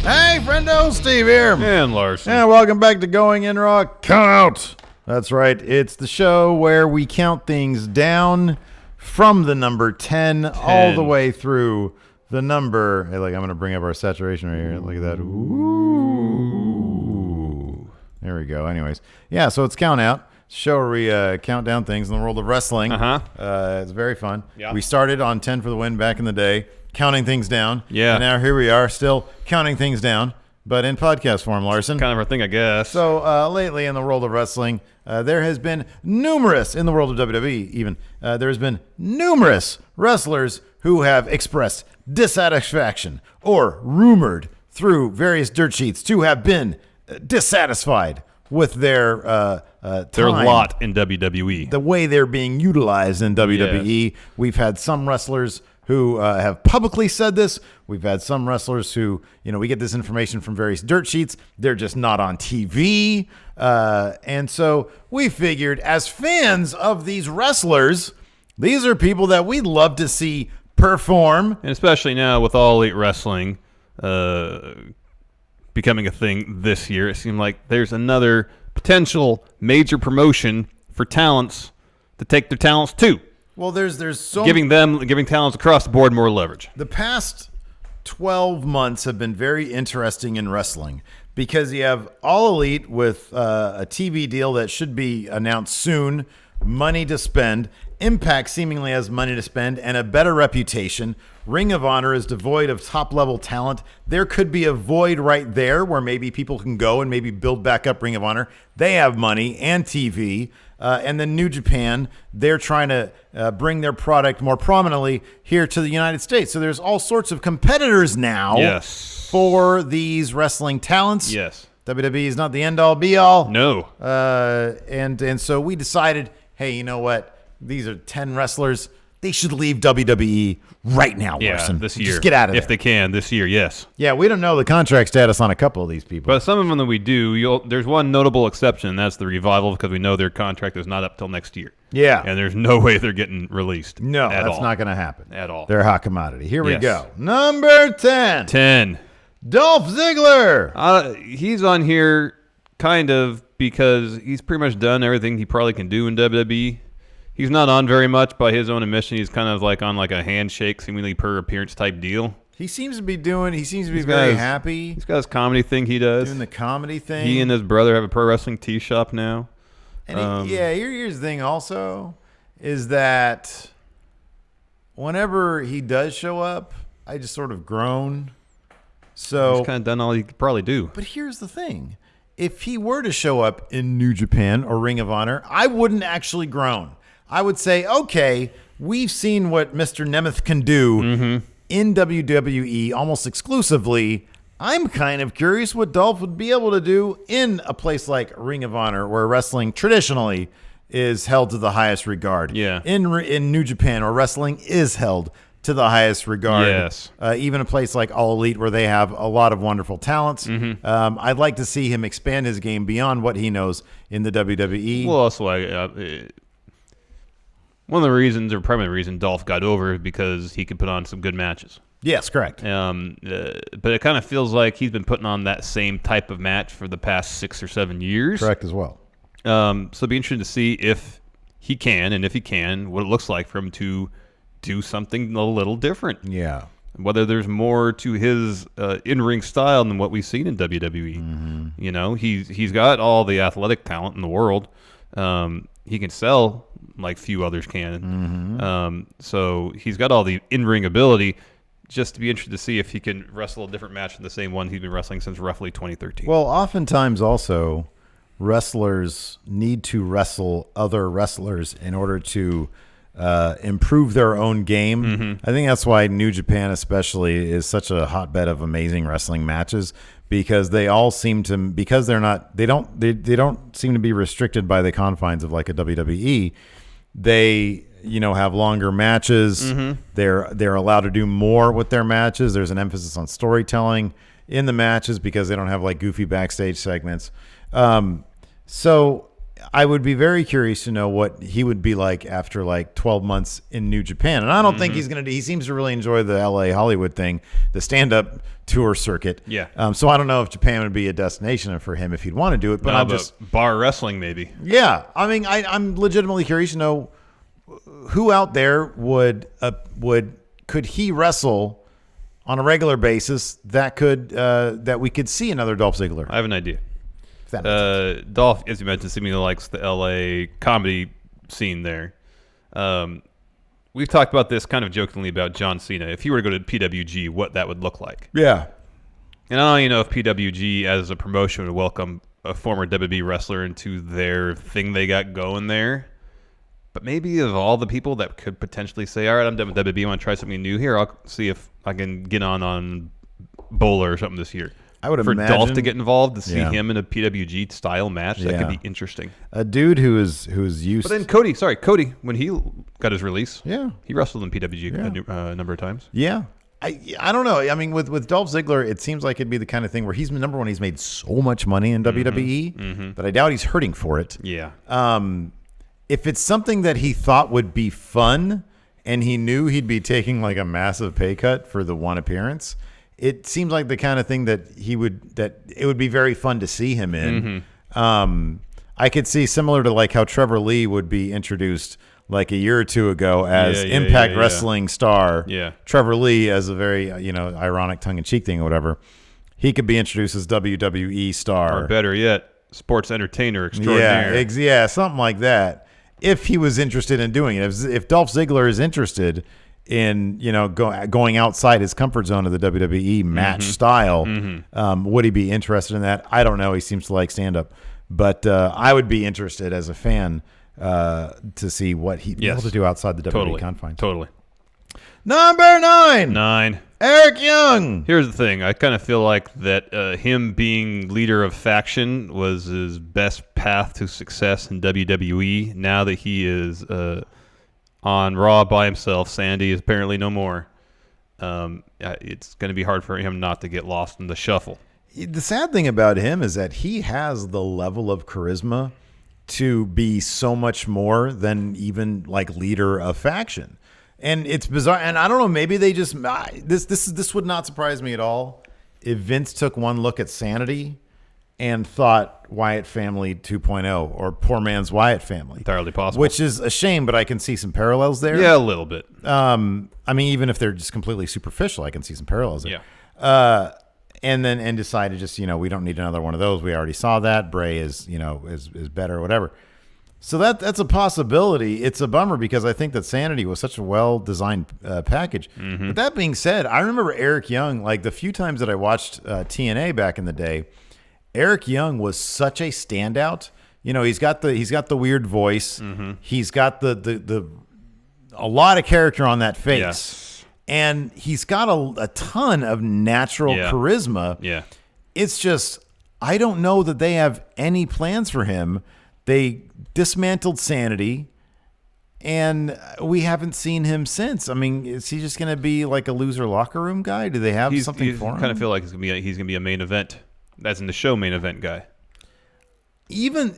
Hey, friendo, Steve here. And Larson. And welcome back to Going In Raw Count Out. That's right. It's the show where we count things down from the number 10. All the way through the number. Hey, like, I'm going to bring up our saturation right here. Look at that. Ooh. There we go. Anyways. Yeah, so it's Count Out. Show where we count down things in the world of wrestling. It's very fun. Yeah. We started on 10 for the win back in the day, counting things down. Yeah. And now here we are still counting things down, but in podcast form, Larson. Kind of our thing, I guess. So lately in the world of wrestling, there has been numerous, in the world of WWE even, there's been numerous wrestlers who have expressed dissatisfaction or rumored through various dirt sheets to have been dissatisfied with their time, their lot in WWE. The way they're being utilized in WWE. Yes. We've had some wrestlers who have publicly said this. We've had some wrestlers who, we get this information from various dirt sheets. They're just not on TV. And so we figured, as fans of these wrestlers, these are people that we'd love to see perform. And especially now with All Elite Wrestling becoming a thing this year, it seemed like there's another potential major promotion for talents to take their talents to. Well, there's so giving talents across the board more leverage. The past 12 months have been very interesting in wrestling because you have All Elite with a TV deal that should be announced soon, money to spend. Impact seemingly has money to spend and a better reputation. Ring of Honor is devoid of top-level talent. There could be a void right there where maybe people can go and maybe build back up Ring of Honor. They have money and TV. And then New Japan, they're trying to bring their product more prominently here to the United States. So there's all sorts of competitors now for these wrestling talents. Yes. WWE is not the end-all, be-all. No. And so we decided, hey, you know what? These are 10 wrestlers. They should leave WWE right now, Larson. This year. Just get out of there. If they can, this year, yes. Yeah, we don't know the contract status on a couple of these people. But some of them that we do, there's one notable exception, and that's the Revival, because we know their contract is not up till next year. Yeah. And there's no way they're getting released. No, that's not going to happen. At all. They're a hot commodity. Here we go. Number 10. 10. Dolph Ziggler. He's on here kind of because he's pretty much done everything he probably can do in WWE. He's not on very much by his own admission. He's kind of like on like a handshake, seemingly per appearance type deal. He seems to be very happy. He's got his comedy thing he does. Doing the comedy thing. He and his brother have a pro wrestling tea shop now. And here's the thing also, is that whenever he does show up, I just sort of groan. So he's kind of done all he could probably do. But here's the thing. If he were to show up in New Japan or Ring of Honor, I wouldn't actually groan. I would say, okay, we've seen what Mr. Nemeth can do in WWE almost exclusively. I'm kind of curious what Dolph would be able to do in a place like Ring of Honor, where wrestling traditionally is held to the highest regard. Yeah. In New Japan, where wrestling is held to the highest regard. Yes. Even a place like All Elite, where they have a lot of wonderful talents. I'd like to see him expand his game beyond what he knows in the WWE. Well, also, one of the reasons, or primary reason, Dolph got over is because he could put on some good matches. Yes, correct. But it kind of feels like he's been putting on that same type of match for the past 6 or 7 years. Correct as well. So it'd be interesting to see if he can, and if he can, what it looks like for him to do something a little different. Yeah. Whether there's more to his in-ring style than what we've seen in WWE. He's got all the athletic talent in the world. He can sell like few others can. So he's got all the in-ring ability. Just to be interested to see if he can wrestle a different match than the same one he's been wrestling since roughly 2013. Well, oftentimes also wrestlers need to wrestle other wrestlers in order to improve their own game. I think that's why New Japan especially is such a hotbed of amazing wrestling matches, because they all seem to, because they don't seem to be restricted by the confines of like a WWE. They have longer matches. They're allowed to do more with their matches. There's an emphasis on storytelling in the matches because they don't have like goofy backstage segments. So I would be very curious to know what he would be like after like 12 months in New Japan. And I don't think he's going to, he seems to really enjoy the LA Hollywood thing, the stand-up tour circuit. Yeah. So I don't know if Japan would be a destination for him if he'd want to do it, but No, I'm but just, bar wrestling maybe. yeah. I mean, I'm legitimately curious to know who out there could he wrestle on a regular basis that we could see another Dolph Ziggler. I have an idea. If that makes sense. Dolph, as you mentioned, seemingly likes the LA comedy scene there. We've talked about this kind of jokingly about John Cena. If he were to go to PWG, what that would look like. Yeah. And I don't even know if PWG as a promotion would welcome a former WWE wrestler into their thing they got going there. But maybe of all the people that could potentially say, all right, I'm done with WWE, I want to try something new here, I'll see if I can get on Bowler or something this year. I would for imagine Dolph to get involved, to see Yeah. him in a PWG style match, that could be interesting. a dude who is used. But then Cody, when he got his release, Yeah. he wrestled in PWG a number of times. Yeah. I don't know. I mean, with Dolph Ziggler, it seems like it'd be the kind of thing where he's number one. He's made so much money in WWE, but I doubt he's hurting for it. Yeah. If it's something that he thought would be fun, and he knew he'd be taking like a massive pay cut for the one appearance, it seems like the kind of thing that it would be very fun to see him in. I could see similar to like how Trevor Lee would be introduced like a year or two ago as Impact Wrestling star. Yeah. Trevor Lee as a very, ironic tongue-in-cheek thing or whatever. He could be introduced as WWE star. Or better yet, sports entertainer extraordinaire. Yeah, something like that. If he was interested in doing it. If Dolph Ziggler is interested in, going outside his comfort zone of the WWE match style, would he be interested in that? I don't know. He seems to like stand-up. But I would be interested as a fan to see what he'd be able to do outside the WWE confines. Totally. Number 9. 9. Eric Young. Here's the thing. I kind of feel like that him being leader of faction was his best path to success in WWE. Now that he is on Raw by himself, Sandy is apparently no more. It's going to be hard for him not to get lost in the shuffle. The sad thing about him is that he has the level of charisma to be so much more than even like leader of faction. And it's bizarre. And I don't know, maybe they just, this would not surprise me at all if Vince took one look at Sanity and thought Wyatt Family 2.0 or Poor Man's Wyatt Family. Entirely possible. Which is a shame, but I can see some parallels there. Yeah, a little bit. I mean, even if they're just completely superficial, I can see some parallels there. Yeah. And decided just, we don't need another one of those. We already saw that. Bray is better or whatever. So that's a possibility. It's a bummer because I think that Sanity was such a well-designed package. But that being said, I remember Eric Young, like the few times that I watched TNA back in the day, Eric Young was such a standout. He's got the weird voice. He's got the a lot of character on that face. Yes. And he's got a ton of natural charisma. Yeah. It's just, I don't know that they have any plans for him. They dismantled Sanity, and we haven't seen him since. I mean, is he just going to be like a loser locker room guy? Do they have something for him? I kind of feel like he's going to be a main event. That's in the show main event guy. Even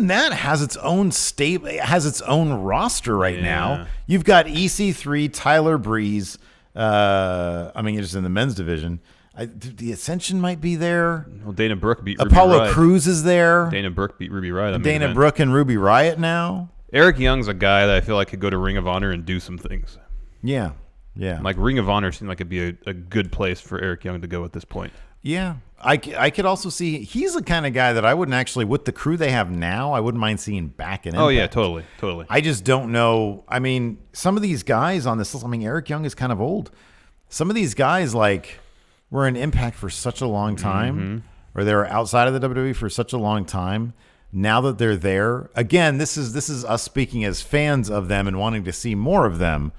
that has its own has its own roster right now. You've got EC3, Tyler Breeze. Just in the men's division. The Ascension might be there. Well, Dana Brooke beat Ruby Apollo Riott. Cruz is there. Dana Brooke beat Ruby Riott. Dana Brooke and Ruby Riott now. Eric Young's a guy that I feel like could go to Ring of Honor and do some things. Yeah. Like Ring of Honor seemed like it'd be a good place for Eric Young to go at this point. Yeah. I could also see he's the kind of guy that I wouldn't actually, with the crew they have now, I wouldn't mind seeing back in Impact. Oh, yeah, totally. I just don't know. I mean, some of these guys on this list, Eric Young is kind of old. Some of these guys, like, were in Impact for such a long time, or they were outside of the WWE for such a long time. Now that they're there, again, this is us speaking as fans of them and wanting to see more of them.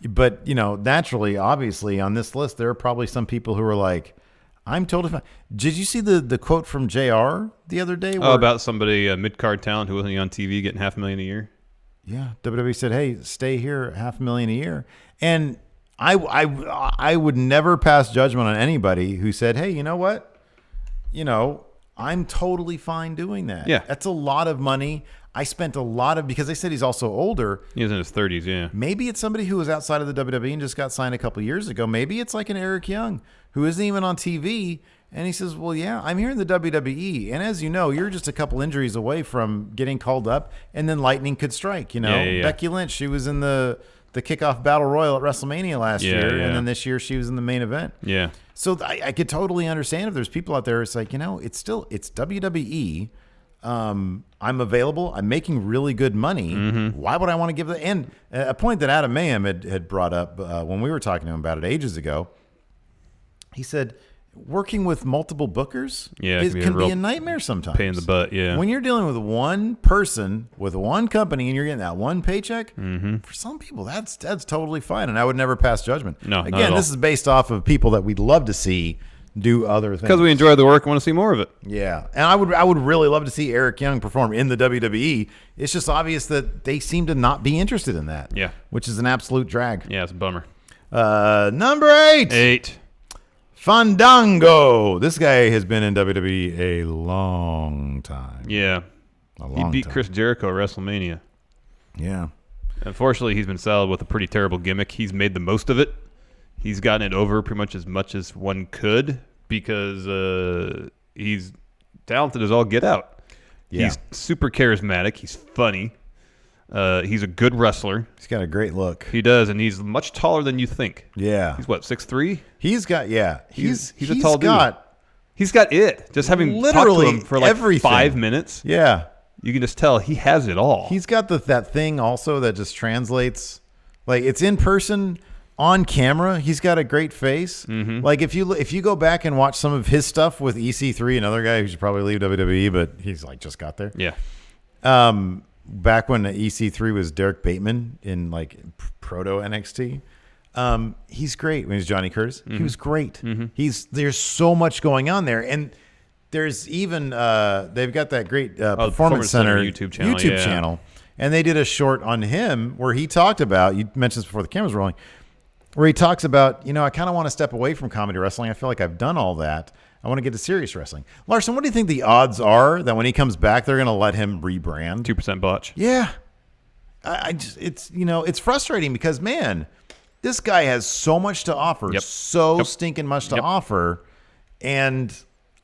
But, naturally, obviously, on this list, there are probably some people who are like, I'm totally fine. Did you see the quote from JR the other day? About somebody, mid-card talent who wasn't on TV getting $500,000 a year? Yeah. WWE said, hey, stay here, $500,000 a year. And I would never pass judgment on anybody who said, hey, you know what? I'm totally fine doing that. Yeah. That's a lot of money. I spent a lot of, because they said he's also older. He's in his 30s, yeah. Maybe it's somebody who was outside of the WWE and just got signed a couple years ago. Maybe it's like an Eric Young who isn't even on TV. And he says, well, yeah, I'm here in the WWE. And as you know, you're just a couple injuries away from getting called up, and then lightning could strike. You know, Yeah. Becky Lynch, she was in the kickoff battle royal at WrestleMania last year. Yeah. And then this year she was in the main event. Yeah. So I could totally understand if there's people out there. It's like, it's WWE. I'm available. I'm making really good money. Why would I want to give that? And a point that Adam Mayhem had brought up when we were talking to him about it ages ago, he said, working with multiple bookers can be a nightmare sometimes. Pain in the butt, yeah. When you're dealing with one person, with one company, and you're getting that one paycheck, for some people, that's totally fine. And I would never pass judgment. No, again, this is based off of people that we'd love to see do other things. Because we enjoy the work and want to see more of it. Yeah. And I would really love to see Eric Young perform in the WWE. It's just obvious that they seem to not be interested in that. Yeah. Which is an absolute drag. Yeah, it's a bummer. Number 8. Fandango. This guy has been in WWE a long time. Yeah. He beat Chris Jericho at WrestleMania. Yeah. Unfortunately, he's been saddled with a pretty terrible gimmick. He's made the most of it. He's gotten it over pretty much as one could because he's talented as all get out. Yeah. He's super charismatic. He's funny. He's a good wrestler. He's got a great look. He does, and he's much taller than you think. Yeah. He's what, 6'3"? He's got, He's a tall dude. He's got it. Just having literally talked to him for like everything. 5 minutes. Yeah. You can just tell he has it all. He's got that thing also that just translates. Like, it's in person, on camera. He's got a great face. Like, if you go back and watch some of his stuff with EC3, another guy who should probably leave WWE, but he's like just got there. Yeah. Back when EC3 was Derek Bateman in like proto NXT, he's great. When he's Johnny Curtis, he was great. There's so much going on there, and there's even they've got that great Performance Center YouTube channel, and they did a short on him where he talked about. You mentioned this before the cameras were rolling, where he talks about, I kind of want to step away from comedy wrestling. I feel like I've done all that. I want to get to serious wrestling. Larson, what do you think the odds are that when he comes back, they're going to let him rebrand? 2% botch. Yeah. It's frustrating because, man, this guy has so much to offer, stinking much to offer, and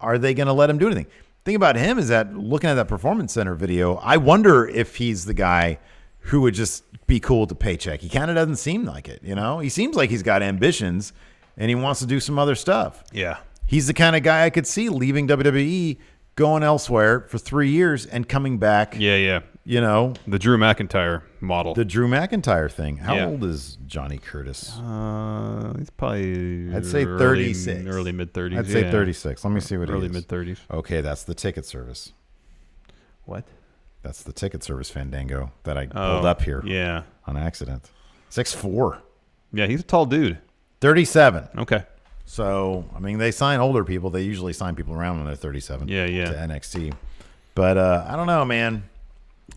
are they going to let him do anything? Thing about him is that looking at that Performance Center video, I wonder if he's the guy who would just be cool with the paycheck. He kind of doesn't seem like it, He seems like he's got ambitions, and he wants to do some other stuff. Yeah. He's the kind of guy I could see leaving WWE, going elsewhere for 3 years, and coming back. Yeah. The Drew McIntyre model. The Drew McIntyre thing. How old is Johnny Curtis? He's probably I'd say 36. Early mid-30s. I'd say 36. Let me see what early he is. Mid-30s. Okay, that's the ticket service. What? That's the ticket service Fandango that I pulled up here on accident. 6'4". Yeah, he's a tall dude. 37. Okay. So, they sign older people. They usually sign people around when they're 37 to NXT. But I don't know, man.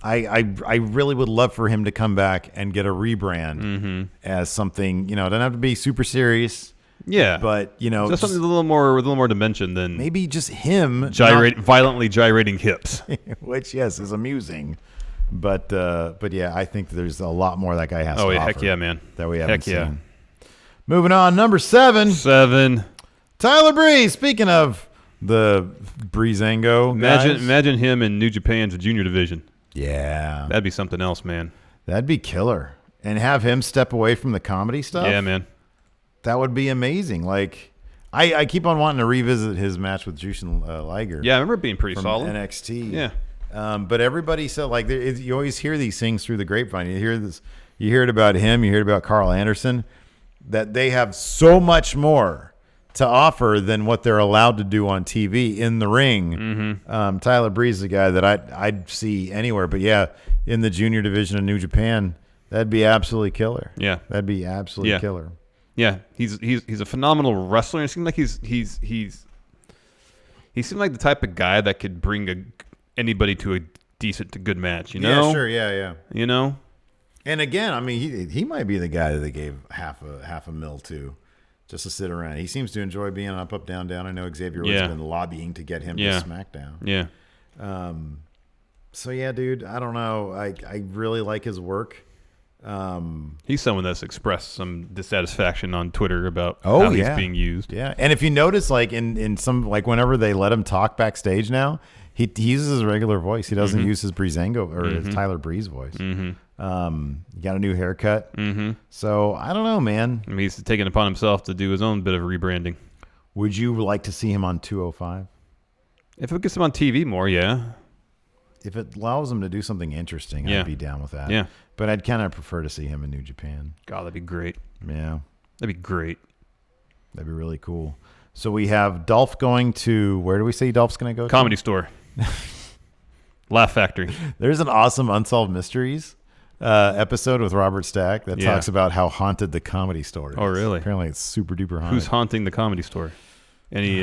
I really would love for him to come back and get a rebrand as something, it doesn't have to be super serious. Yeah. But, just something with a little more dimension than maybe just him violently gyrating hips. Which, yes, is amusing. But yeah, I think there's a lot more that guy has to offer. Heck yeah, man. That we haven't seen. Moving on, number 7. Tyler Breeze. Speaking of the Breezango guys. Imagine him in New Japan's junior division. Yeah. That'd be something else, man. That'd be killer. And have him step away from the comedy stuff. Yeah, man. That would be amazing. Like, I keep on wanting to revisit his match with Jushin Liger. Yeah, I remember it being pretty solid. NXT. Yeah. But everybody said, like, you always hear these things through the grapevine. You hear it about him. You hear it about Carl Anderson. That they have so much more to offer than what they're allowed to do on TV in the ring. Tyler Breeze is a guy that I'd see anywhere. But, yeah, in the junior division of New Japan, that'd be absolutely killer. Yeah. That'd be absolutely killer. Yeah, he's a phenomenal wrestler. It seems like he seemed like the type of guy that could bring anybody to a decent to good match, Yeah, sure, yeah. And again, he might be the guy that they gave half a mil to just to sit around. He seems to enjoy being on Up, Down, Down. I know Xavier has been lobbying to get him to SmackDown. Yeah. So yeah, dude, I don't know. I really like his work. He's someone that's expressed some dissatisfaction on Twitter about how he's being used. Yeah, and if you notice, like in some, like whenever they let him talk backstage now, he uses his regular voice. He doesn't use his Breezango or his Tyler Breeze voice. He got a new haircut. So I don't know, man. I mean, he's taken upon himself to do his own bit of rebranding. Would you like to see him on 205? If it gets him on TV more, yeah. If it allows him to do something interesting, I'd be down with that. Yeah. But I'd kind of prefer to see him in New Japan. God, that'd be great. Yeah. That'd be great. That'd be really cool. So we have Dolph going to, where do we say Dolph's going to go? Comedy Store. Laugh Factory. There's an awesome Unsolved Mysteries episode with Robert Stack that talks about how haunted the Comedy Store is. Oh, really? Apparently it's super duper haunted. Who's haunting the Comedy Store? Any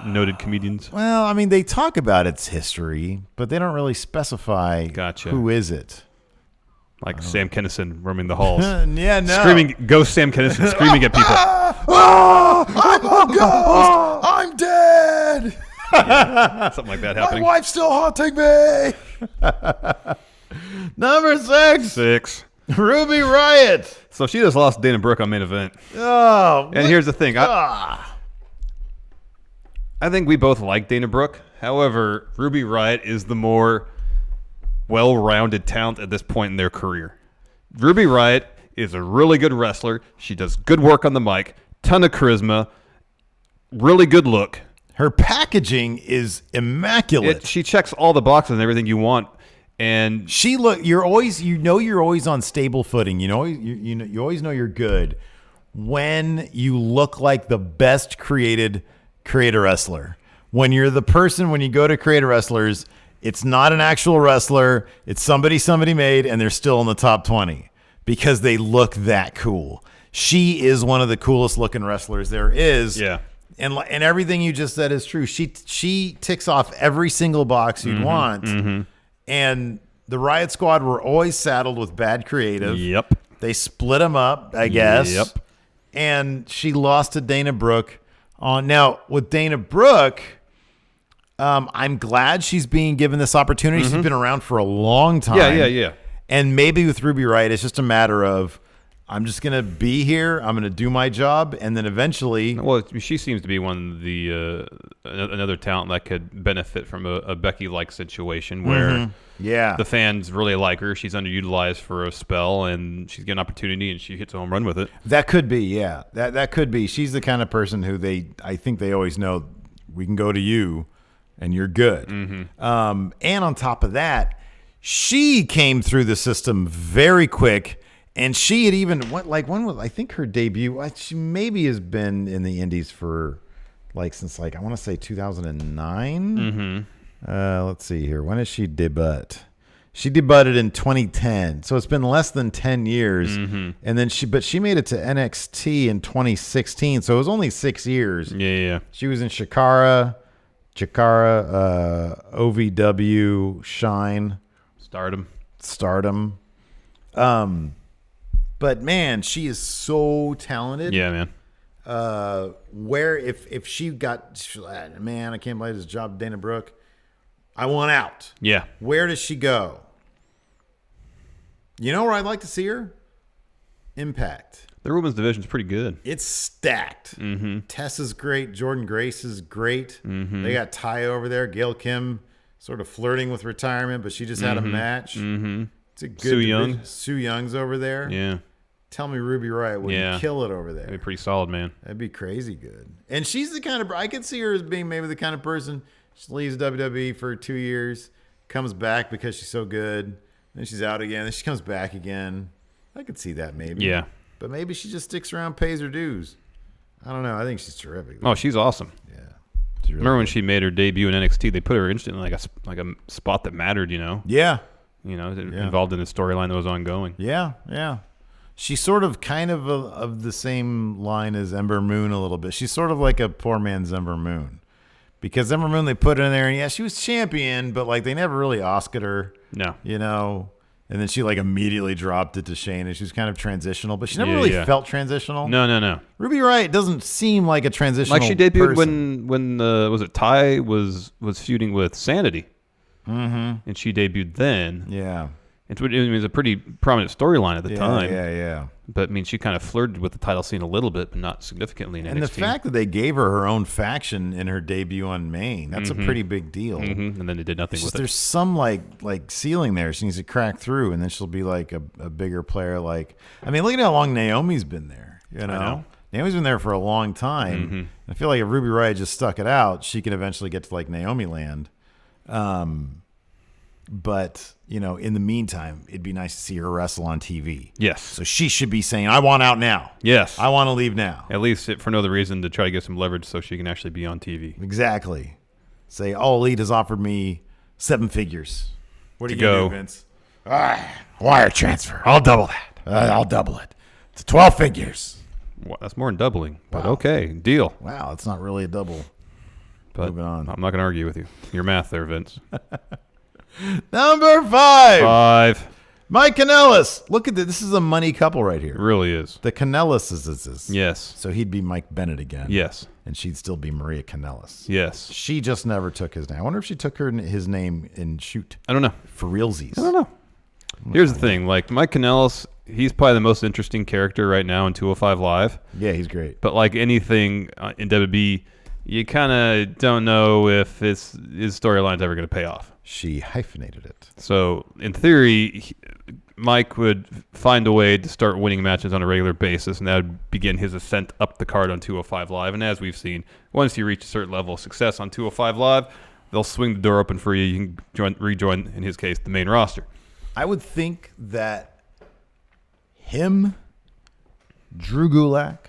noted comedians? Well, I mean, they talk about its history, but they don't really specify who is it. Like Sam Kinison roaming the halls. Yeah, no. Screaming, ghost Sam Kinison screaming at people. I'm a ghost! I'm dead! Yeah, something like that happening. My wife's still haunting me! Number 6. Ruby Riott. So she just lost Dana Brooke on main event. Oh, and here's the thing. I think we both like Dana Brooke. However, Ruby Riott is the more well-rounded talent at this point in their career. Ruby Riott is a really good wrestler. She does good work on the mic, ton of charisma, really good look. Her packaging is immaculate. She checks all the boxes and everything you want. And you're always on stable footing. You always know you're good when you look like the best creator wrestler. When you're the person, when you go to creator wrestlers, it's not an actual wrestler. It's somebody made, and they're still in the top 20 because they look that cool. She is one of the coolest looking wrestlers there is. Yeah. And everything you just said is true. She ticks off every single box you'd want. And the Riott Squad were always saddled with bad creative. Yep. They split them up, I guess. Yep. And she lost to Dana Brooke. Now, with Dana Brooke, I'm glad she's being given this opportunity. She's been around for a long time. Yeah. And maybe with Ruby Riott, it's just a matter of, I'm just going to be here. I'm going to do my job. And then eventually... Well, she seems to be one of the another talent that could benefit from a Becky-like situation where the fans really like her. She's underutilized for a spell, and she's getting an opportunity, and she hits a home run with it. That could be, yeah. That could be. She's the kind of person who I think they always know, we can go to you, and you're good. And on top of that, she came through the system very quick. And she had even when was I think her debut? She maybe has been in the Indies for since I want to say 2009. Let's see here. When did she debut? She debuted in 2010, so it's been less than 10 years. And then she made it to NXT in 2016, so it was only 6 years. Yeah. She was in Chikara, OVW, Shine, Stardom. But man, she is so talented. Yeah, man. Where if she got, man, I can't believe this job, Dana Brooke. I want out. Yeah. Where does she go? You know where I'd like to see her? Impact. The women's division's pretty good. It's stacked. Tessa's great. Jordan Grace is great. They got Ty over there. Gail Kim sort of flirting with retirement, but she just had a match. It's a good Sue Young. Sue Young's over there. Yeah. Tell me Ruby Riott would kill it over there. That'd be pretty solid, man. That'd be crazy good. And she's the kind of, I could see her as being maybe the kind of person, she leaves WWE for 2 years, comes back because she's so good, then she's out again, then she comes back again. I could see that maybe. Yeah. But maybe she just sticks around, pays her dues. I don't know. I think she's terrific. Oh, she's awesome. Yeah. Really Remember when she made her debut in NXT? They put her instantly like a spot that mattered, Yeah. Involved in a storyline that was ongoing. Yeah. She's sort of kind of the same line as Ember Moon a little bit. She's sort of like a poor man's Ember Moon. Because Ember Moon, they put her in there, and she was champion, but they never really Oscared her. No. And And then she like immediately dropped it to Shane, and she was kind of transitional, but she never really felt transitional. No. Ruby Riott doesn't seem like a transitional. Like she debuted person. when was it Ty was feuding with Sanity, and she debuted then. Yeah, it was a pretty prominent storyline at the time. Yeah. But I mean, she kind of flirted with the title scene a little bit, but not significantly in NXT. And the fact that they gave her own faction in her debut on Maine, that's a pretty big deal. And then they did nothing with it. There's some like ceiling there. She needs to crack through, and then she'll be like a bigger player. Like, I mean, look at how long Naomi's been there. You know? Naomi's been there for a long time. I feel like if Ruby Riott just stuck it out, she can eventually get to like Naomi land. But, you know, in the meantime, it'd be nice to see her wrestle on TV. Yes. So she should be saying, I want out now. Yes. I want to leave now. At least for no other reason to try to get some leverage so she can actually be on TV. Exactly. Say, All Elite has offered me 7 figures. What are you going to do, Vince? Wire transfer. I'll double that. I'll double it. It's 12 figures. Well, that's more than doubling. But okay, deal. Wow, it's not really a double. But moving on. I'm not going to argue with you. Your math there, Vince. Number 5. 5. Mike Kanellis. Look at this. This is a money couple right here. It really is. The Kanellis is this. Yes. So he'd be Mike Bennett again. Yes. And she'd still be Maria Kanellis. Yes. She just never took his name. I wonder if she took his name in Shoot. I don't know. For realsies. I don't know. Here's the thing. Like, Mike Kanellis, he's probably the most interesting character right now in 205 Live. Yeah, he's great. But like anything in WWE, you kind of don't know if his storyline's ever going to pay off. She hyphenated it. So, in theory, Mike would find a way to start winning matches on a regular basis, and that would begin his ascent up the card on 205 Live. And as we've seen, once you reach a certain level of success on 205 Live, they'll swing the door open for you. You can rejoin, in his case, the main roster. I would think that him, Drew Gulak,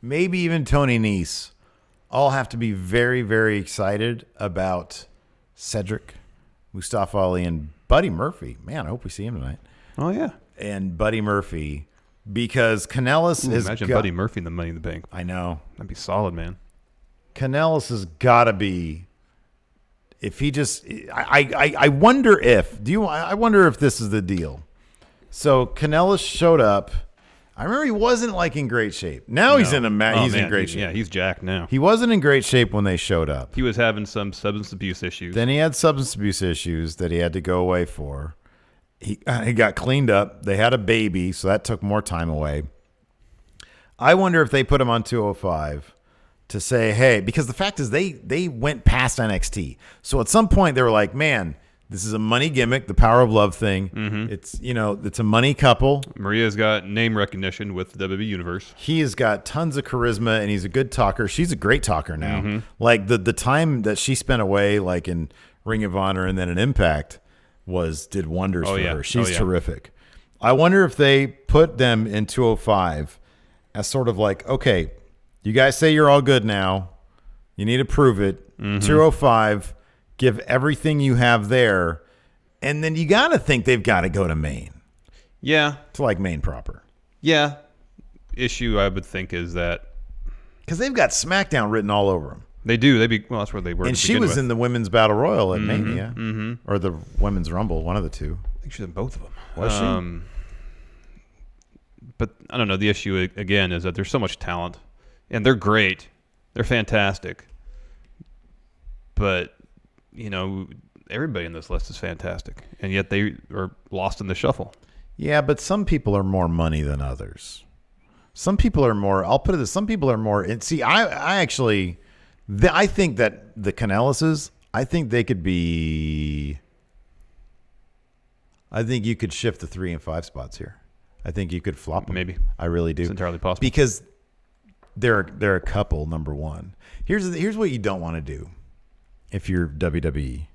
maybe even Tony Nese, all have to be very, very excited about Cedric, Mustafa Ali, and Buddy Murphy. Man, I hope we see him tonight. Oh, yeah. And Buddy Murphy, because Kanellis is... Imagine Buddy Murphy in the Money in the Bank. I know. That'd be solid, man. Kanellis has got to be... If he just... I wonder if... I wonder if this is the deal. So Kanellis showed up... I remember he wasn't like in great shape. Now he's in in great shape. Yeah, he's jacked now. He wasn't in great shape when they showed up. He was having some substance abuse issues. Then he had substance abuse issues that he had to go away for. He got cleaned up. They had a baby, so that took more time away. I wonder if they put him on 205 to say, hey, because the fact is they went past NXT. So at some point they were like, man, this is a money gimmick, the Power of Love thing. Mm-hmm. It's a money couple. Maria's got name recognition with the WWE Universe. He has got tons of charisma, and he's a good talker. She's a great talker now. Mm-hmm. Like the time that she spent away, like in Ring of Honor and then in Impact, did wonders for her. She's terrific. I wonder if they put them in 205 as sort of like, okay, you guys say you're all good now. You need to prove it. Mm-hmm. 205. Give everything you have there, and then you got to think they've got to go to Maine. Yeah. To like Maine proper. Yeah. Issue I would think is that... Because they've got SmackDown written all over them. They do. That's where they were. And she was in the Women's Battle Royal at Mania. Mm-hmm. Or the Women's Rumble, one of the two. I think she's in both of them. Was she? But I don't know. The issue, again, is that there's so much talent. And they're great. They're fantastic. But... You know, everybody in this list is fantastic, and yet they are lost in the shuffle. Yeah, but some people are more money than others. Some people are more. I'll put it this: some people are more. And see, I think that the Kanellises, I think they could be. I think you could shift the 3 and 5 spots here. I think you could flop them. Maybe. I really do. It's entirely possible because they're a couple. Number one. Here's what you don't want to do. If you're WWE,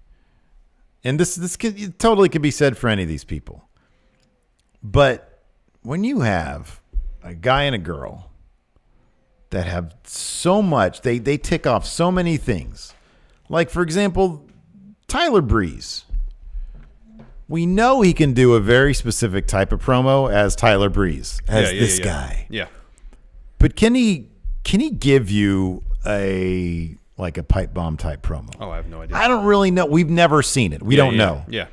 and this totally could be said for any of these people, but when you have a guy and a girl that have so much, they tick off so many things. Like, for example, Tyler Breeze. We know he can do a very specific type of promo as Tyler Breeze, as this guy. Yeah. But can he give you a pipe bomb type promo? Oh, I have no idea. I don't really know. We've never seen it. We don't know. Yeah.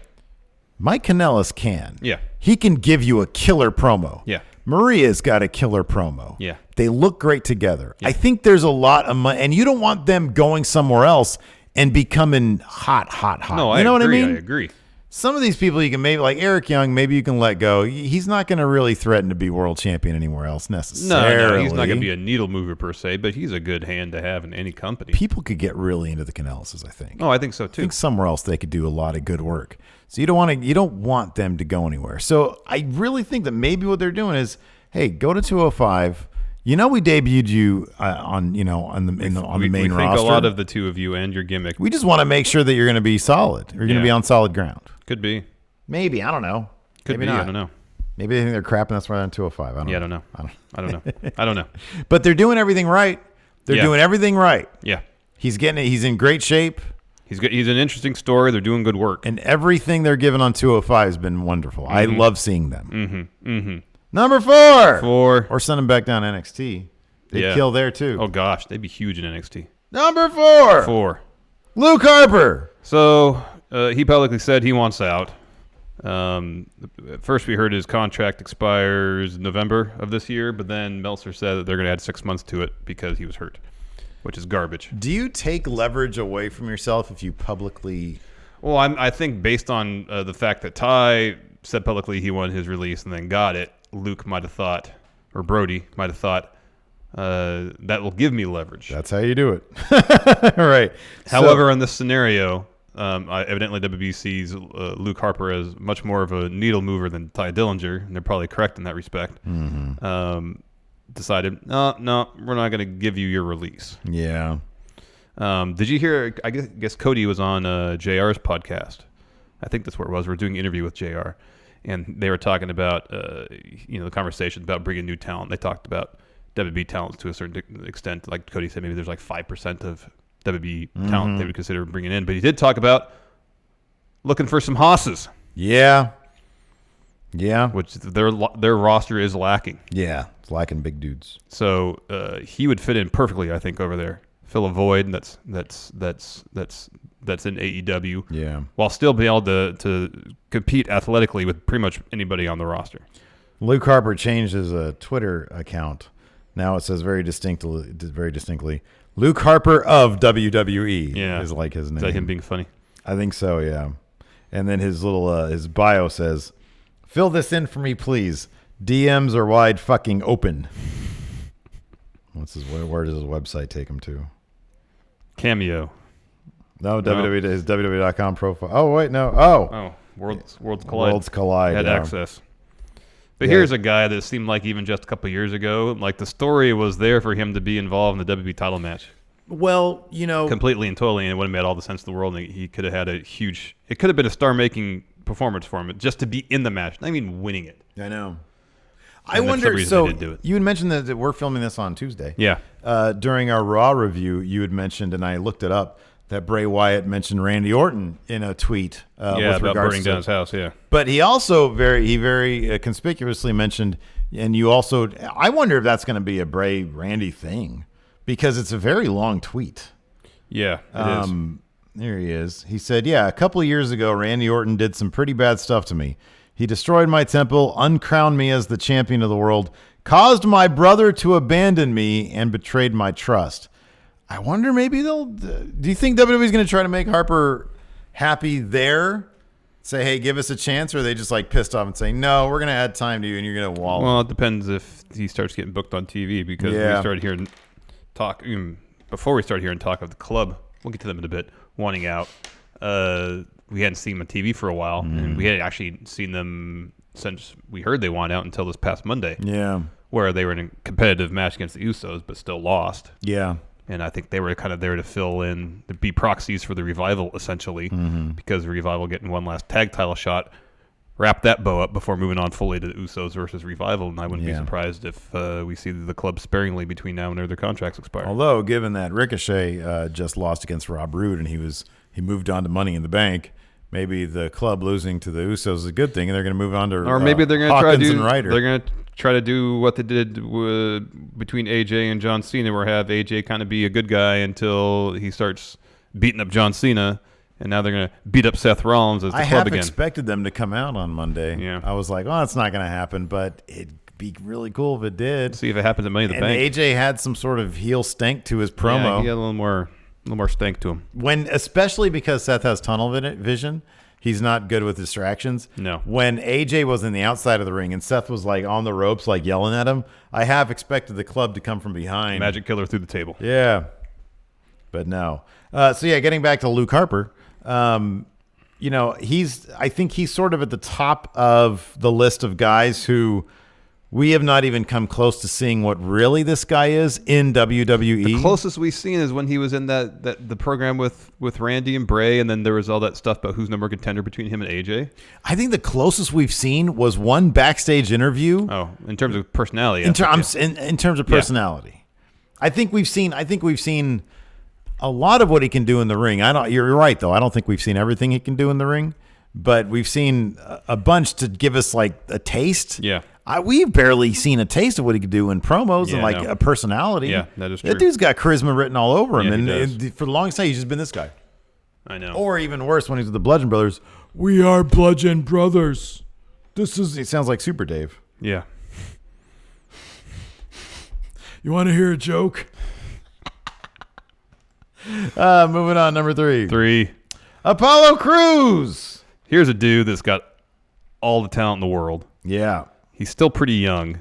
Mike Kanellis can. Yeah. He can give you a killer promo. Yeah. Maria's got a killer promo. Yeah. They look great together. Yeah. I think there's a lot of money, and you don't want them going somewhere else and becoming hot. No, you know what I agree. mean? I agree. Some of these people you can maybe, like Eric Young, maybe you can let go. He's not going to really threaten to be world champion anywhere else necessarily. No, he's not going to be a needle mover per se, but he's a good hand to have in any company. People could get really into the Kanellises, I think. Oh, I think so I too. think somewhere else they could do a lot of good work. So you don't want them to go anywhere. So I really think that maybe what they're doing is, hey, go to 205. We debuted you on the main we roster. think a lot of the two of you and your gimmick. We just want to make sure that you're going to be solid. You're going to be on solid ground. Could be. Maybe, I don't know. Could Maybe be. not. I don't know. Maybe they think they're crap and that's why they're on 205. I don't know. I don't know. But they're doing everything right. They're doing everything right. Yeah. He's getting it. He's in great shape. He's an interesting story. They're doing good work. And everything they're giving on 205 has been wonderful. I love seeing them. Number 4. Or send them back down to NXT. They'd kill there too. Oh, gosh. They'd be huge in NXT. Number 4. 4. Luke Harper. So he publicly said he wants out. At first we heard his contract expires November of this year, but then Meltzer said that they're going to add 6 months to it because he was hurt, which is garbage. Do you take leverage away from yourself if you publicly... Well, I think based on the fact that Ty said publicly he wanted his release and then got it, Luke might have thought, or Brody might have thought, that will give me leverage. That's how you do it. Right. However, in this scenario, evidently WB sees Luke Harper as much more of a needle mover than Ty Dillinger, and they're probably correct in that respect. Decided, no, we're not going to give you your release. Yeah. Did you hear? I guess Cody was on JR's podcast. I think that's where it was. We're doing an interview with JR, and they were talking about the conversation about bringing new talent. They talked about WB talents to a certain extent. Like Cody said, maybe there's like 5% of WB talent they would consider bringing in. But he did talk about looking for some hosses. Yeah. Which their roster is lacking. Yeah, it's lacking big dudes. So he would fit in perfectly, I think, over there. Fill a void that's in AEW. Yeah. While still being able to compete athletically with pretty much anybody on the roster. Luke Harper changed his Twitter account. Now it says very distinctly, Luke Harper of WWE. Yeah, is like his name. Is that him being funny? I think so. Yeah. And then his little his bio says, "Fill this in for me, please. DMs are wide fucking open." Where does his website take him to? Cameo. No, WWE, his WWE.com profile. Oh, wait, no. Oh. Worlds Collide. Worlds Collide. Had access. But here's a guy that seemed like even just a couple of years ago, like the story was there for him to be involved in the WWE title match. Well, completely and totally, and it would have made all the sense in the world. And he could have had it could have been a star-making performance for him just to be in the match, not even winning it. I know. And I wonder, so you had mentioned that we're filming this on Tuesday. Yeah. During our Raw review, you had mentioned, and I looked it up, that Bray Wyatt mentioned Randy Orton in a tweet. With about burning down his house, yeah. But he also very conspicuously mentioned, and you also, I wonder if that's going to be a Bray Randy thing, because it's a very long tweet. Yeah, it is. There he is. He said, a couple of years ago, Randy Orton did some pretty bad stuff to me. He destroyed my temple, uncrowned me as the champion of the world, caused my brother to abandon me, and betrayed my trust. I wonder maybe do you think WWE's going to try to make Harper happy there? Say, hey, give us a chance? Or are they just like pissed off and saying, no, we're going to add time to you and you're going to wall? Well, it depends if he starts getting booked on TV, because we started hearing talk, even before we started hearing talk of the club, we'll get to them in a bit, wanting out. We hadn't seen them on TV for a while, and we had actually seen them since we heard they want out until this past Monday. Yeah. Where they were in a competitive match against the Usos, but still lost. Yeah. And I think they were kind of there to fill in, to be proxies for the Revival, essentially, because the Revival getting one last tag title shot, wrap that bow up before moving on fully to the Usos versus Revival. And I wouldn't be surprised if we see the club sparingly between now and their contracts expire. Although, given that Ricochet just lost against Rob Roode and he moved on to Money in the Bank, maybe the club losing to the Usos is a good thing, and they're going to move on to or maybe they're going to try to do what they did between AJ and John Cena, where have AJ kind of be a good guy until he starts beating up John Cena, and now they're going to beat up Seth Rollins as the I club have again. expected them to come out on Monday. Yeah. I was like, oh, that's not going to happen, but it'd be really cool if it did. See if it happens at Money in the And Bank. AJ had some sort of heel stank to his promo. Yeah, he had a little more stank to him. Especially because Seth has tunnel vision. He's not good with distractions. No. When AJ was in the outside of the ring and Seth was like on the ropes, like yelling at him, I have expected the club to come from behind. Magic Killer through the table. Yeah. But no. Getting back to Luke Harper, I think he's sort of at the top of the list of guys who we have not even come close to seeing what really this guy is in WWE. The closest we've seen is when he was in the program with Randy and Bray, and then there was all that stuff about who's number one contender between him and AJ. I think the closest we've seen was one backstage interview. Oh, in terms of personality. In terms of personality, I think we've seen a lot of what he can do in the ring. You're right though. I don't think we've seen everything he can do in the ring, but we've seen a bunch to give us like a taste. Yeah. We've barely seen a taste of what he could do in promos and a personality. Yeah, that is true. That dude's got charisma written all over him, Yeah, and for the longest time, he's just been this guy. I know. Or even worse, when he's with the Bludgeon Brothers, we are Bludgeon Brothers. He sounds like Super Dave. Yeah. You want to hear a joke? Moving on, number 3. Apollo Crews. Here's a dude that's got all the talent in the world. Yeah. He's still pretty young,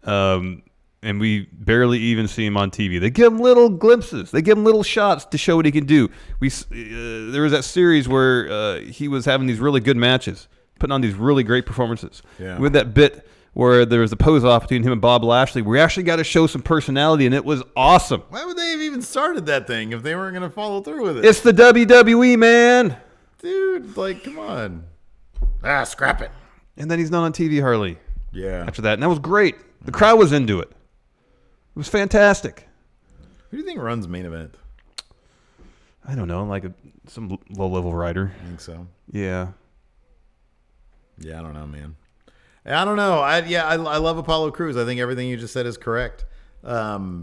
and we barely even see him on TV. They give him little glimpses. They give him little shots to show what he can do. There was that series where he was having these really good matches, putting on these really great performances. Yeah. With that bit where there was a pose-off between him and Bob Lashley, we actually got to show some personality, and it was awesome. Why would they have even started that thing if they weren't going to follow through with it? It's the WWE, man. Dude, like, come on. Scrap it. And then he's not on TV hardly. Yeah. After that, and that was great. The crowd was into it. It was fantastic. Who do you think runs main event? I don't know, like some low-level writer. I think so. Yeah. Yeah, I don't know, man. I don't know. I love Apollo Crews. I think everything you just said is correct. Yeah,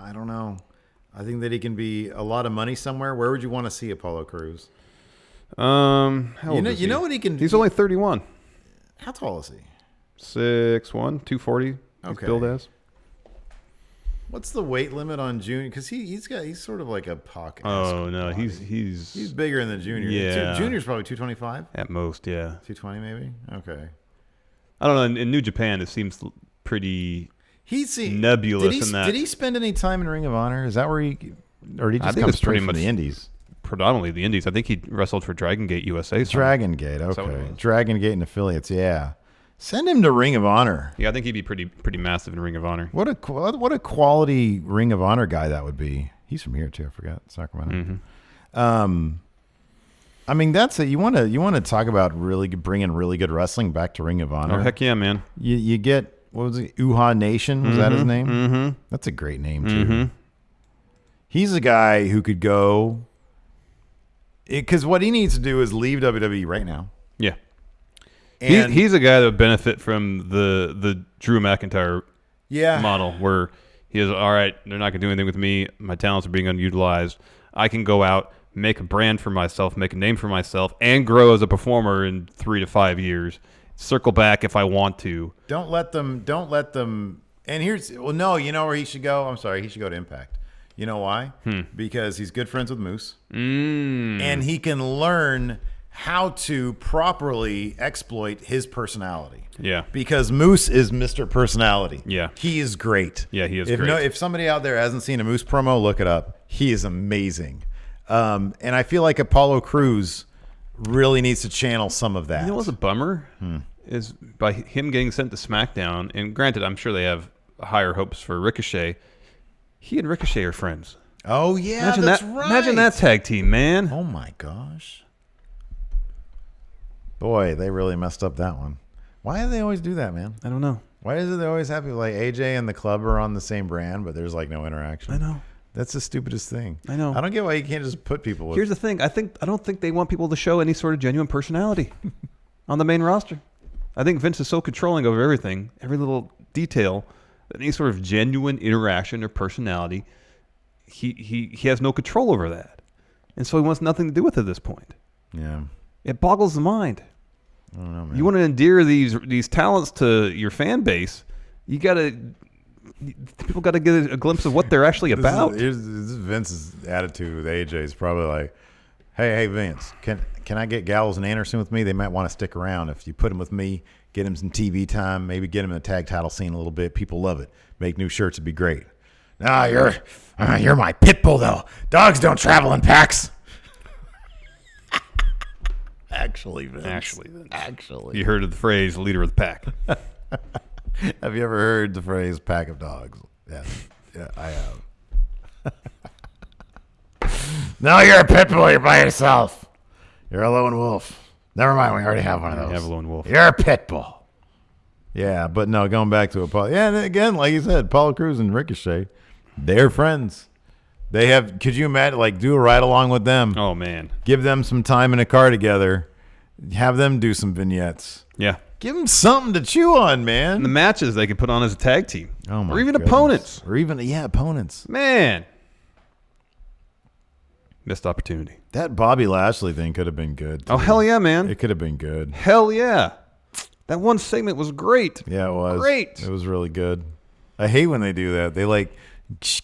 I don't know. I think that he can be a lot of money somewhere. Where would you want to see Apollo Crews? How old is he? You know what he can. He's only 31. How tall is he? 6'1", 240. Okay. Billed as. What's the weight limit on Junior? Because he's sort of like a pocket. Oh no, he's bigger than Junior. Yeah. Junior's probably 225. At most, yeah. 220 maybe. Okay. I don't know. In New Japan, it seems pretty nebulous in that. Did he spend any time in Ring of Honor? Is that where or did he just come straight from the Indies? Predominantly the Indies. I think he wrestled for Dragon Gate USA. Dragon Gate, okay. Dragon Gate and affiliates, yeah. Send him to Ring of Honor. Yeah, I think he'd be pretty massive in Ring of Honor. What a quality Ring of Honor guy that would be. He's from here too. I forgot Sacramento. Mm-hmm. I mean, that's it. You want to talk about really bringing really good wrestling back to Ring of Honor? Oh heck yeah, man! You get what was it? Uha Nation was that his name? Mm-hmm. That's a great name too. He's a guy who could go. Because what he needs to do is leave WWE right now. Yeah. And he's a guy that would benefit from the Drew McIntyre model where he is, all right, they're not going to do anything with me. My talents are being unutilized. I can go out, make a brand for myself, make a name for myself, and grow as a performer in 3 to 5 years. Circle back if I want to. Don't let them. And no, you know where he should go? I'm sorry, he should go to Impact. You know why? Because he's good friends with Moose. And he can learn how to properly exploit his personality. Yeah. Because Moose is Mr. Personality. Yeah. He is great. Yeah, he is great. If somebody out there hasn't seen a Moose promo, look it up. He is amazing. And I feel like Apollo Crews really needs to channel some of that. You know what's a bummer? Is by him getting sent to SmackDown, and granted, I'm sure they have higher hopes for Ricochet. He and Ricochet are friends. Oh, yeah, right. Imagine that tag team, man. Oh, my gosh. Boy, they really messed up that one. Why do they always do that, man? I don't know. Why is it they always have like AJ and the club are on the same brand, but there's like no interaction? I know. That's the stupidest thing. I know. I don't get why you can't just put people with. Here's the thing. I don't think they want people to show any sort of genuine personality on the main roster. I think Vince is so controlling over everything, every little detail, that any sort of genuine interaction or personality he has no control over that, and so he wants nothing to do with it at this point. Yeah. It boggles the mind. I don't know, man. You want to endear these talents to your fan base. People got to get a glimpse of what they're actually about. This is Vince's attitude with AJ is probably like, hey Vince, can I get Gallows and Anderson with me? They might want to stick around. If you put them with me, get him some TV time, maybe get him in the tag title scene a little bit. People love it. Make new shirts would be great. Nah, you're my pit bull though. Dogs don't travel in packs. Actually, Vince. You heard of the phrase "leader of the pack"? Have you ever heard the phrase "pack of dogs"? Yeah, I have. No, you're a pit bull. You're by yourself. You're a lone wolf. Never mind. We already have one of those. You have a lone wolf. You're a pit bull. Yeah, but no, going back to Apollo. Yeah, and again, like you said, Apollo Crews and Ricochet, they're friends. They have. Could you imagine? Like, do a ride along with them. Oh man, give them some time in a car together. Have them do some vignettes. Yeah, give them something to chew on, man. And the matches they could put on as a tag team. Oh my, or even goodness. opponents. Or even opponents. Man, missed opportunity. That Bobby Lashley thing could have been good. Oh hell yeah, man! It could have been good. Hell yeah, that one segment was great. Yeah, it was great. It was really good. I hate when they do that. They like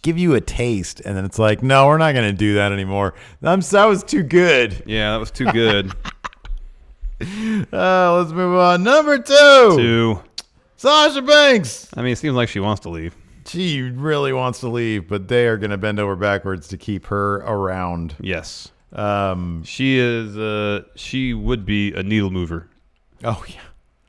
give you a taste, and then it's like, no, we're not going to do that anymore. That was too good. Yeah, that was too good. Let's move on. Number 2. Sasha Banks. I mean, it seems like she wants to leave. She really wants to leave, but they are going to bend over backwards to keep her around. Yes. She is. She would be a needle mover. Oh yeah.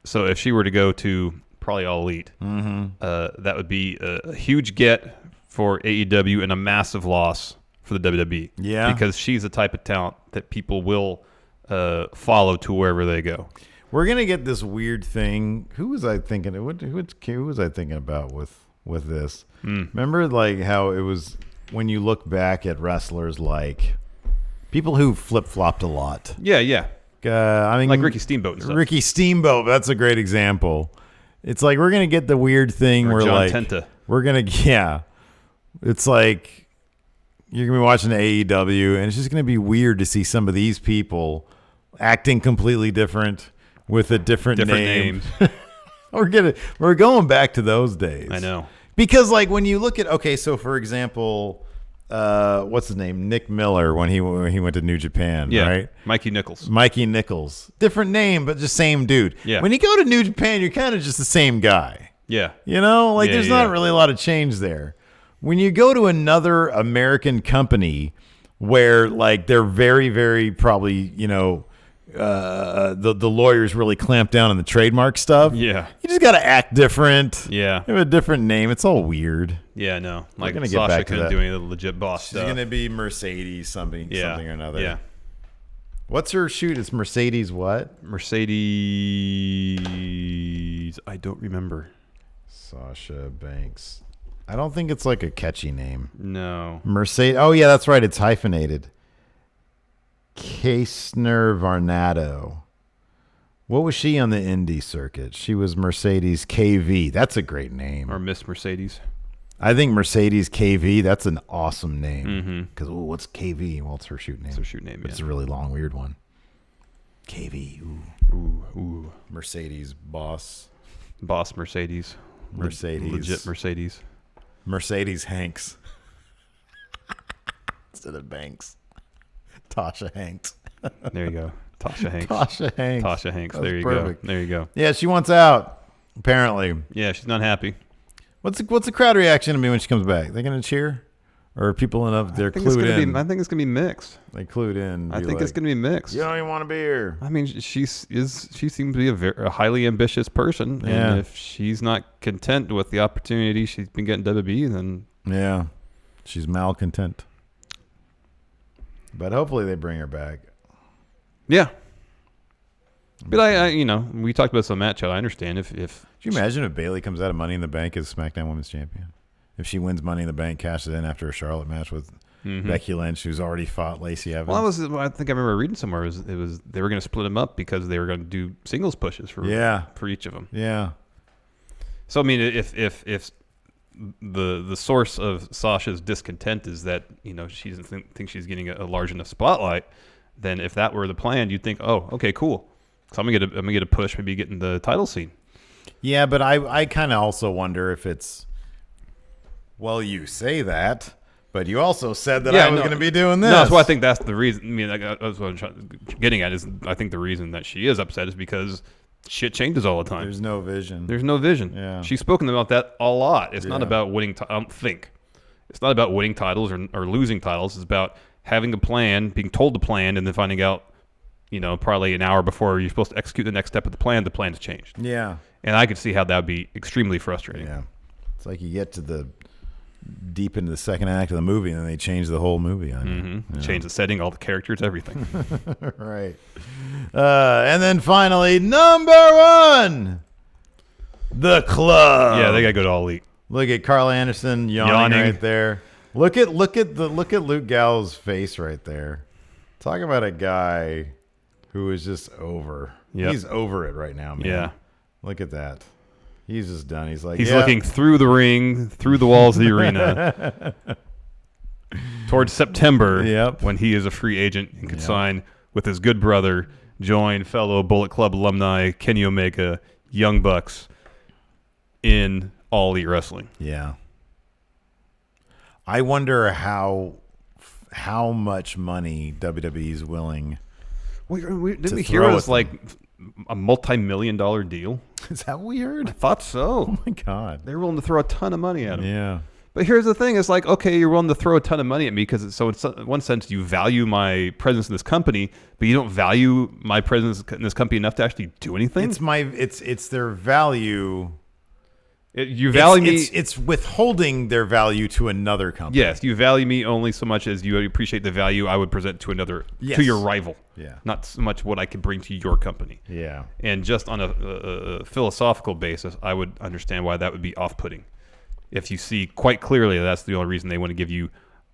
So if she were to go to probably All Elite, that would be a huge get for AEW and a massive loss for the WWE. Yeah. Because she's the type of talent that people will follow to wherever they go. We're gonna get this weird thing. Who was I thinking? Who was I thinking about with this? Remember, like how it was when you look back at wrestlers, like people who flip flopped a lot. Yeah, yeah. I mean, like Ricky Steamboat and stuff. Ricky Steamboat. That's a great example. It's like we're gonna get the weird thing or where John like Tenta. We're gonna It's like you're gonna be watching the AEW, and it's just gonna be weird to see some of these people acting completely different with a different name. We're going back to those days. I know. Because like when you look at so for example, what's his name? Nick Miller when he went to New Japan, right? Mikey Nichols. Different name, but just same dude. Yeah. When you go to New Japan, you're kind of just the same guy. Yeah. You know, like there's not really a lot of change there. When you go to another American company where like they're very, very probably, you know, the lawyers really clamp down on the trademark stuff. Yeah. You just got to act different. Yeah. You have a different name. It's all weird. Yeah, no. Like gonna get Sasha back to couldn't that. do any of the legit boss She's stuff. going to be Mercedes something or another. Yeah. What's her shoot? It's Mercedes what? Mercedes. I don't remember. Sasha Banks. I don't think it's like a catchy name. No. Mercedes. Oh, yeah, that's right. It's hyphenated. Kaesner Varnado. What was she on the indie circuit? She was Mercedes KV. That's a great name. Or Miss Mercedes. I think Mercedes KV, that's an awesome name. Because, what's KV? Well, it's her shoot name. It's her shoot name, It's a really long, weird one. KV. Ooh. Mercedes boss. Boss Mercedes. Mercedes. Legit Mercedes. Mercedes Hanks. Instead of Banks. Tasha Hanks. There you go. Tasha Hanks. Tasha Hanks. Tasha Hanks. That was There you perfect. go. There you go. Yeah, she wants out, apparently. Yeah, she's not happy. What's the crowd reaction to me when she comes back? They going to cheer? Or are people enough? They're clued in. I think it's gonna be mixed. They clued in. I think it's gonna be mixed. You don't even want to be here. I mean, she seems to be a highly ambitious person, and if she's not content with the opportunity she's been getting WWE, then she's malcontent. But hopefully they bring her back. Yeah. But I we talked about this on Matt Show. I understand if Could you imagine if Bayley comes out of Money in the Bank as SmackDown Women's Champion? If she wins Money in the Bank, cashes in after a Charlotte match with Becky Lynch, who's already fought Lacey Evans. Well, I think I remember reading somewhere it was they were going to split them up because they were going to do singles pushes for each of them. Yeah. So I mean, if the source of Sasha's discontent is that she doesn't think she's getting a large enough spotlight, then if that were the plan, you'd think, oh, okay, cool. So I'm gonna get a push, maybe getting the title scene. Yeah, but I kind of also wonder if it's. Well, you say that, but you also said that I was going to be doing this. No, so I think that's the reason. I mean, that's what I'm getting at is I think the reason that she is upset is because shit changes all the time. There's no vision. There's no vision. Yeah. She's spoken about that a lot. It's not about winning. I don't think. It's not about winning titles or losing titles. It's about having a plan, being told the plan, and then finding out, probably an hour before you're supposed to execute the next step of the plan's changed. Yeah. And I could see how that would be extremely frustrating. Yeah. It's like you get to the deep into the second act of the movie, and then they change the whole movie on you. Yeah. Change the setting, all the characters, everything. Right. And then finally, number 1, The Club. Yeah, they got to go to All Elite. Look at Carl Anderson yawning right there. Look at Luke Gallows' face right there. Talk about a guy who is just over. Yep. He's over it right now, man. Yeah. Look at that. He's just done. He's like, he's looking through the ring, through the walls of the arena, towards September, when he is a free agent and can sign with his good brother, join fellow Bullet Club alumni Kenny Omega, Young Bucks, in All Elite Wrestling. Yeah. I wonder how much money WWE is willing. Didn't we hear it was like a multi-million-dollar deal? Is that what we heard? I thought so. Oh my God. They're willing to throw a ton of money at him. Yeah. But here's the thing. It's like, okay, you're willing to throw a ton of money at me because in one sense you value my presence in this company, but you don't value my presence in this company enough to actually do anything. It's their value. You value me. It's withholding their value to another company. Yes, you value me only so much as you appreciate the value I would present to to your rival. Yeah. Not so much what I could bring to your company. Yeah. And just on a philosophical basis, I would understand why that would be off-putting. If you see quite clearly that's the only reason they want to give you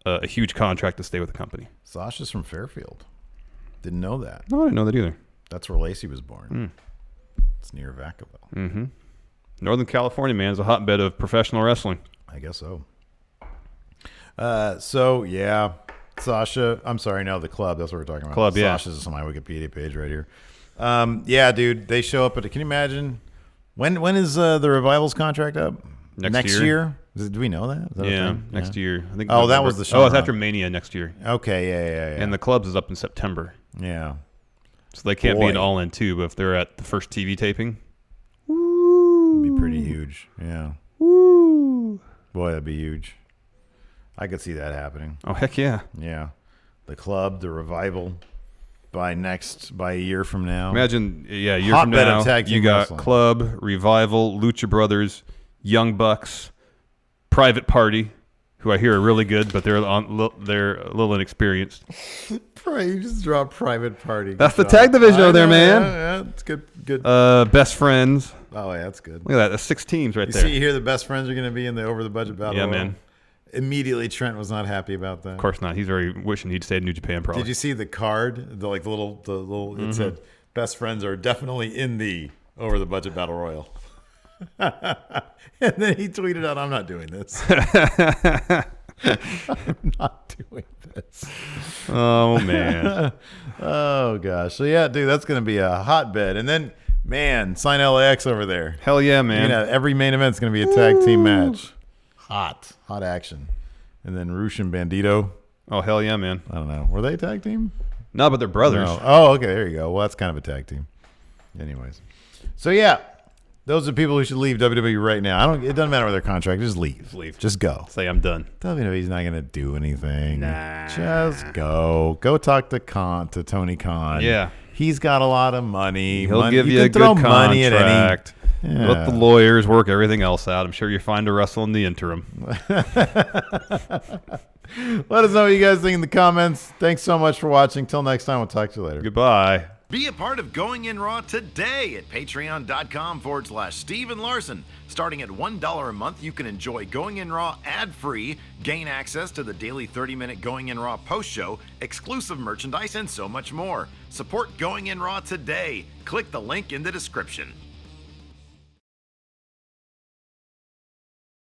a huge contract to stay with the company. Sasha's from Fairfield. Didn't know that. No, I didn't know that either. That's where Lacey was born. It's near Vacaville. Mm-hmm. Northern California, man, is a hotbed of professional wrestling. I guess so. Sasha. I'm sorry, no, the club. That's what we're talking about. Club, yeah. Sasha's on my Wikipedia page right here. Yeah, dude, they show up at. Can you imagine? When is the Revival's contract up? Next year? Do we know that? Is that next year. I think. Oh, that was the show. Oh, it's after Mania next year. Okay, yeah. And the clubs is up in September. Yeah. So they can't be an all-in too. But if they're at the first TV taping. It'd be pretty huge. Yeah. Woo. Boy, that'd be huge. I could see that happening. Oh, heck yeah. Yeah. The club, the Revival by a year from now. Imagine, a year from now, you got wrestling. Club, Revival, Lucha Brothers, Young Bucks, Private Party, who I hear are really good, but they're a little inexperienced. You just draw Private Party. That's the tag division over there, man. Yeah, it's good. Best Friends. Oh, yeah, that's good. Look at that. That's 6 teams right there. See, you hear the Best Friends are going to be in the Over the Budget Battle. Yeah, Royal. man. Immediately, Trent was not happy about that. Of course not. He's very wishing he'd stayed in New Japan, probably. Did you see the card? The little it said, Best Friends are definitely in the Over the Budget Battle Royal. And then he tweeted out, I'm not doing this. I'm not doing this. Oh, man. Oh, gosh. So, yeah, dude, that's going to be a hotbed. And then, man, sign LAX over there. Hell yeah, man. Every main event's going to be a tag team match. Hot action. And then Rush and Bandito. Oh, hell yeah, man. I don't know. Were they a tag team? No, but they're brothers. No. Oh, okay. There you go. Well, that's kind of a tag team. Anyways. So, yeah. Those are people who should leave WWE right now. It doesn't matter with their contract. Just leave. Just go. Say I'm done. WWE's not going to do anything. Nah. Just go. Go talk to Tony Khan. Yeah. He's got a lot of money. He'll give you a good contract. Let the lawyers work everything else out. I'm sure you're fine to wrestle in the interim. Let us know what you guys think in the comments. Thanks so much for watching. Till next time, we'll talk to you later. Goodbye. Be a part of Going In Raw today at patreon.com/Steven Larson. Starting at $1 a month, you can enjoy Going In Raw ad-free, gain access to the daily 30-minute Going In Raw post show, exclusive merchandise, and so much more. Support Going In Raw today. Click the link in the description.